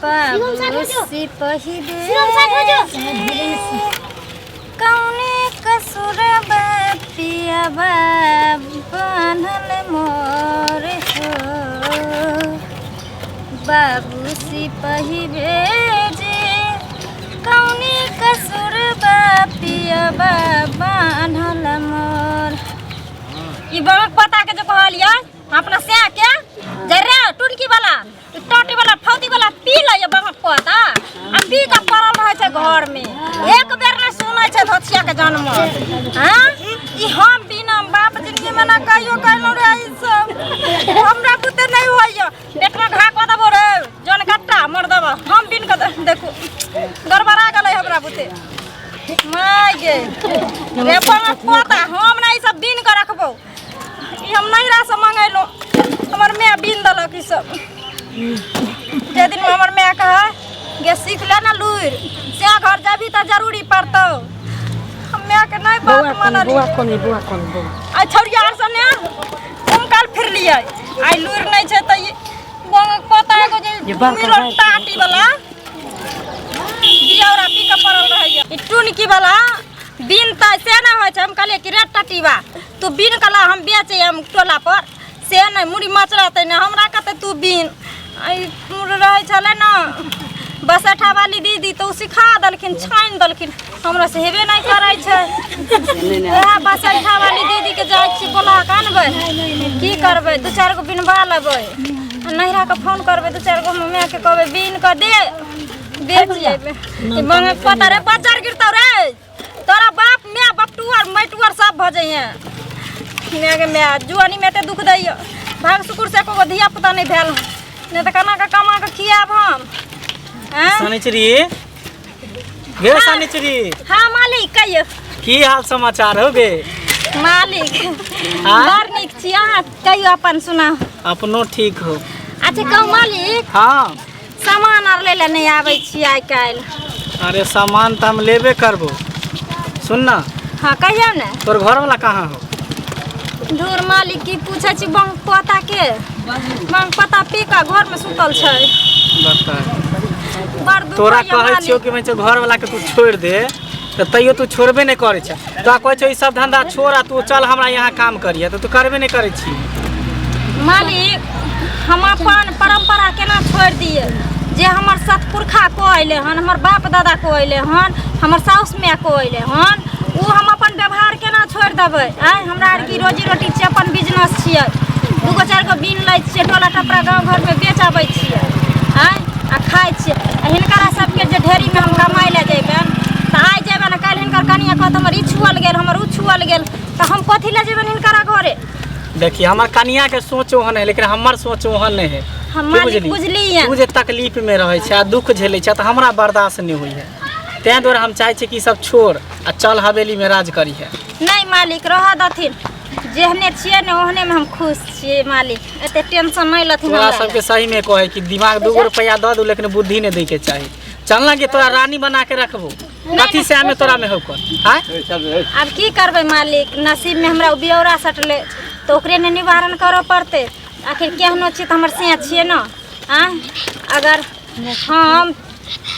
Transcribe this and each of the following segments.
बाबूसी पहिबे कौने कसुर पिया बान्हल मोर हो बाबूसी पहिबे जे कौने कसुर पिया बान्हल मोर। ई बहुत पता के जो कहलिया अपना से के जरे टुनकी वाला टोटी वाला फौती वाला पी ले बहुत पता आ पी का पड़ल रहे छे घर में एक बेर न सुनै छे धोतिया के जन्म। हां ई हम बिना बाप जिंदगी में ना कहियो कहलो रे ई सब हमरा बुते नहीं होइयो पेट में घा क देबो रे जन कट्टा मर देबो हम बिन के देखो गड़बड़ा गेलै हमरा बुते माय गे रे पता हम ना ई सब बिन के रखबो ई हम नहीं रा से मंगैलो हमर मैं बिन दलक ई सब जे दिन हमर मैं कहे गे सीख ले ना लुर से घर जाबी त जरूरी पड़तो हम मैं के नहीं बात मानली बुआ कोन आ छौरिया आर सने हम काल फिर लियै आई लुर नहीं छै त बंग पता है जे मिलो टाटी वाला दियौरा पी के पड़ल रहैया ई टुनकी वाला बिन त से ना होय छै हम कहले कि रे टटीवा तू बिन कला हम बेचे हम टोला पर से नहीं मुड़ी मचराते ना हमरा कहते तू बिन आई रहे छले ना बसठा वाली दीदी तो सिखा दलखिन छाइन दलखिन हमरा से हेबे नहीं करे छै वह बसठा वाली दीदी के जाय छी बोला कानबे की करबे दू चार गो बिनवा लेबे नहिरा के फोन करबे दू चार गो मम्मी के कहबे बिन के दे बेच जेबे ई बंग पता रे बाजार गिरतौ रे तोरा बाप मैं बपटुआर मैटुआर सब भ जइए मैं के मैं जुआनी में ते दुख दैय भाग सुकुर से को धिया पुता नहीं भेल ने त कना के कमा के खियाब हम हैं सनिचरी गे सनिचरी। हां मालिक कहियो की हाल समाचार हो गे मालिक बड़ निक छी अहाँ कहियो अपन सुना अपनो ठीक हो। अच्छा कहू मालिक हां सामान आर ले नहीं आबै छी आइ काल। अरे सामान त हम लेबे करबो सुन ना। हां कहियो ने तोर घर वाला कहां हो धूर मालिक की पूछे छी बंग पता के बंग पता पी का घर में सुतल छै बता बड़ दुख तोरा कहै छियो कि मैं घर वाला के तू छोड़ दे त तइयो तू छोड़बे नहीं करे छ तो कहै छ ई सब धंधा छोड़ आ तू चल हमरा यहाँ काम करिया तो तू करबे नहीं करे छी। मालिक हम अपन परंपरा केना छोड़ दिए जे हमर सतपुरखा को अइले हन हमर बाप दादा को अइले हन हमर साउस माय को अइले हन उ हम अपन व्यवहार केना छोड़ देबै। आइ हमरा आर की रोजी रोटी छै अपन बिजनेस छियै दूगो चार गो बिन लै छियै टोला टपरा गांव घर में बेच आबै छियै आइ आ खाइ छियै हिनकरा सबके जे ढेरी में हम कमाइ ले जेबै त आइ जेबै न काल हिनकर कनिया कहत हमर ई छुअल गेल हमर उ छुअल गेल त हम कथि ले जेबै हिनकरा घरे। देखिए हमर कनिया के सोच ओहन है लेकिन हमर सोच ओहन नहीं है। हम मालिक बुझलियै तू जे तकलीफ में रहै छै आ दुख झेलै छै त हमरा बर्दाश्त नहीं होई है तै दुआरे हम चाहे छी कि सब छोड़ आ चल हवेली में राज करी है। नहीं मालिक रह दथिन जेहने छियै ने ओहने में हम खुश छियै मालिक एते टेंशन नहीं लथिन तोरा सबके सही में कहे कि दिमाग 2 रुपया द दू लेकिन बुद्धि नहीं दै के चाही। चलना कि तोरा रानी बना के रखबो कथी से हमें तोरा में हो कर हां अब की करबै मालिक नसीब में हमरा बियौरा सटले तो ओकरे ने निवारण करो पड़ते आखिर केहनो छी त हमर से छियै न। हां अगर हम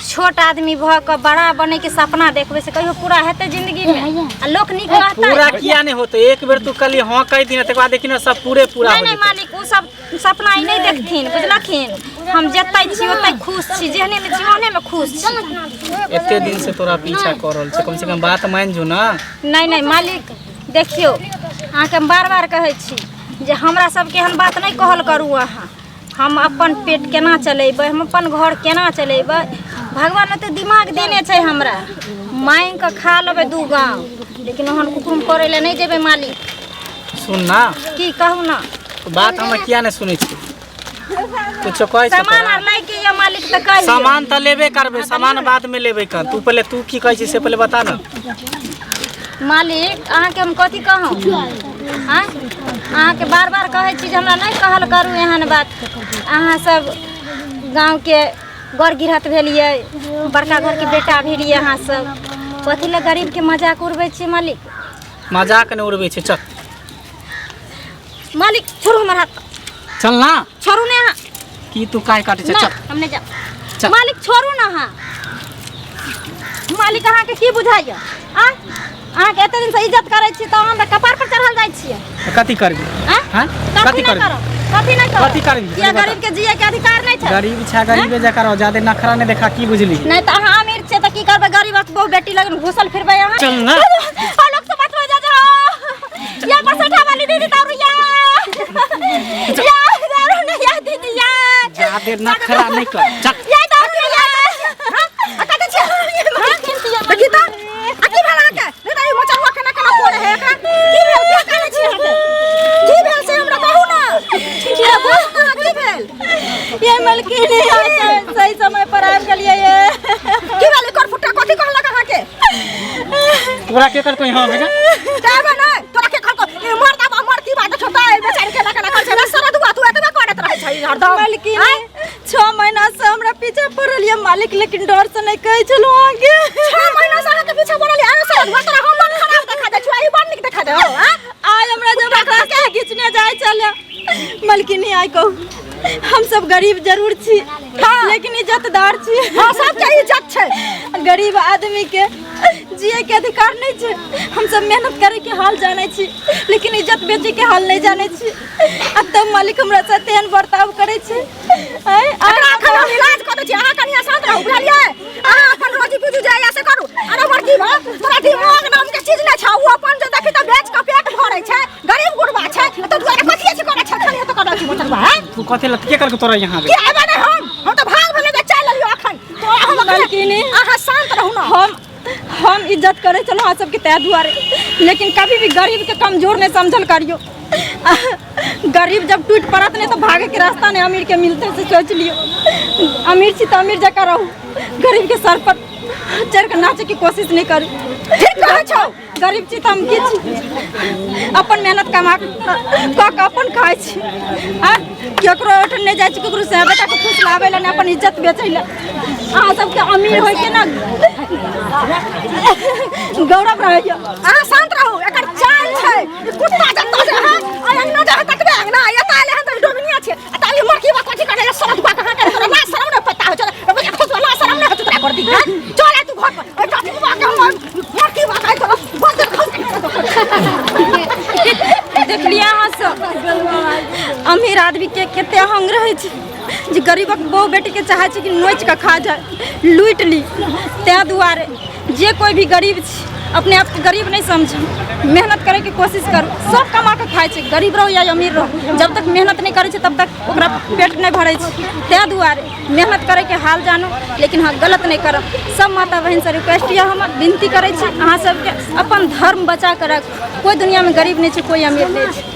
छोट आदमी भ के बड़ा बने के सपना देखबे से कहियो पूरा हेते जिंदगी में आ लोक निक कहता पूरा किया नहीं होते एक बेर तू कली हां कह दिन तक बाद देखिन सब पूरे पूरा हो। नहीं मालिक उ सब सपना ही नहीं देखथिन बुझलखिन हम जतै छी ओतै खुश छी जेहने में छी ओहने में खुश छी। एते दिन से तोरा पीछा कर रहल छै कम से कम बात मान जो ना। नहीं मालिक देखियो अहाँ के हम बार-बार कहै छी जे हमरा सबके एहन बात नहीं कहल करू अहाँ हम अपन पेट केना चलेबै हम अपन घर केना चलेबै भगवान एते दिमाग देने छै हमरा मांग के खा लेबै 2 गांव लेकिन ओहन हुकुम करे ले नहीं जेबै मालिक। सुन ना की कहू ना बात हम किया नहीं सुनै छी कुछ कहै छै सामान आर लै के या मालिक त कहियो सामान त लेबे करबे सामान बाद में लेबे कर तू पहले तू की कहै छी से पहले बता ना। मालिक अहाँ के हम कथी कहूं हां अहाँ के बार-बार कहै छी जे हमरा नहीं कहल करू एहन बात अहाँ सब गांव के गर गिरहत भेलिए बड़का घर के बेटा भेलिए अहाँ सब कथी ले गरीब के मजाक उड़बै छी मालिक। मजाक नहीं उड़बै छी चल मालिक छोड़ू हमर हाथ चल ना छोड़ू ने अहाँ की तू काय काटे चल हम नहीं जा चल। मालिक छोड़ू ना हाँ मालिक अहाँ के की बुझाइए अहाँ के एते दिन से इज्जत करै छी त हमरा कपार पर चढ़ल जाइ छियै कथी करबी हां कथी करबी कथी नहीं करो कथी करबी ये गरीब के जिए के अधिकार नहीं छै गरीब छा गरीबे जकर ज्यादा नखरा नहीं देखा की बुझली नहीं त अहाँ अमीर छे त की करबे गरीब बहु बेटी लगन घुसल फिरबे अहाँ चल ना लोग से बात हो जा या बस उठा वाली दीदी तारू या दारू नहीं या दीदी या ज्यादा नखरा नहीं कर चल या दारू या हां कते छे देखी त आकी भला के नहीं त मचल हुआ खाना खाना पड़े है एकरा की भेल के करे छी की भेल से हमरा कहू ना ये बोल की भेल ये मलकिनी सही समय पर आब गेलिए ये की भेल कर फुटा कथि कहला कहा के तोरा के कर कोई हां बेटा जाबे नहीं तोरा के कर को ये मर की बात छोटा है बेचारी के लका कर से सर दुआ तू एतबे करत रहे छै हरदम मलकिनी 6 महीना से हमरा पीछे पड़ल ये मालिक लेकिन डर से नहीं कहे चलो आगे 6 महीना से के पीछे पड़ल है सर दुआ तोरा हम मन खराब देखा दे छुआ ई बड़ निक देखा दे हां आज हमरा जब रास्ता खींचने जाए चले मलकिनी आई कहू हम सब गरीब जरूर छी लेकिन इज्जतदार छी हां सब के इज्जत छै गरीब आदमी के जिए के अधिकार नहीं छै हम सब मेहनत करे के हाल जाने छी लेकिन इज्जत बेचे के हाल नहीं जाने छी अब तब मालिक हमरा साथ एहन बर्ताव करे छै अरे अखन हम इलाज कर छी अहाँ कनिया शांत रहू बुझलिए अहाँ अपन रोजी पूजी जाय ऐसे करू अरे बड़की भा तोरा दिमाग नाम के चीज नहीं छै वो अपन जे देखि त बेच के पेट भरै छै गरीब गुरबा छै त दुआरे कथि छै करे छै खाली त कर छी बचलबा तू कथि लत के कर तोरा यहां के आबे नहीं हम तो भाग भेले के चल लियो अखन तो हम मलकिनी अहाँ शांत रहू ना हम इज्जत करे चलो आप सबके तय दुआरे लेकिन कभी भी गरीब के कमजोर नहीं समझल करियो गरीब जब टूट पड़त नहीं तो भागे के रास्ता नहीं अमीर के मिलते से सोच लियो अमीर छी तो अमीर जका रहू गरीब के सर पर चढ़ के नाचे की कोशिश नहीं करू ठीक कहे छौ गरीब छी तो हम की छी अपन मेहनत कमा के अपन खाय छी हां केकरो उठ नहीं जाय छी केकरो से बेटा के खुश लावे ला अपन इज्जत बेचै ला अहाँ सबके अमीर होय के ना गौरव रहैया अहाँ शांत रहू एकर चाल छै कुत्ता जत्ता जे है अंगना जे कटबे अंगना एता ले हन डोमिनिया छै एता ले मरकी बा कथि करे सड़क बा कहां करे तोरा ना शरम न पता हो चल बजा खुद ना शरम न तोरा कर दी चल तू घर पर ए कथि बा के हम मरकी बा काय तोरा बंद देख लिया अहाँ सब अमीर आदमी के कते अहंग रहै छै जे गरीबक बहु बेटी के चाहे छै कि नोच के खा जाए लूट ली तै दुआरे जे कोई भी गरीब छै अपने आप के गरीब नहीं समझ मेहनत करे के कोशिश करू सब कमा के खाए छै गरीब रहो या अमीर रहो जब तक मेहनत नहीं करे छै तब तक ओकरा पेट नहीं भरे छै तै दुआरे मेहनत करे के हाल जानो लेकिन हाँ गलत नहीं करब सब माता बहन से रिक्वेस्ट या हम विनती करे छी अहाँ सबके अपन धर्म बचा के रख कोई दुनिया में गरीब नहीं छै कोई अमीर नहीं छै।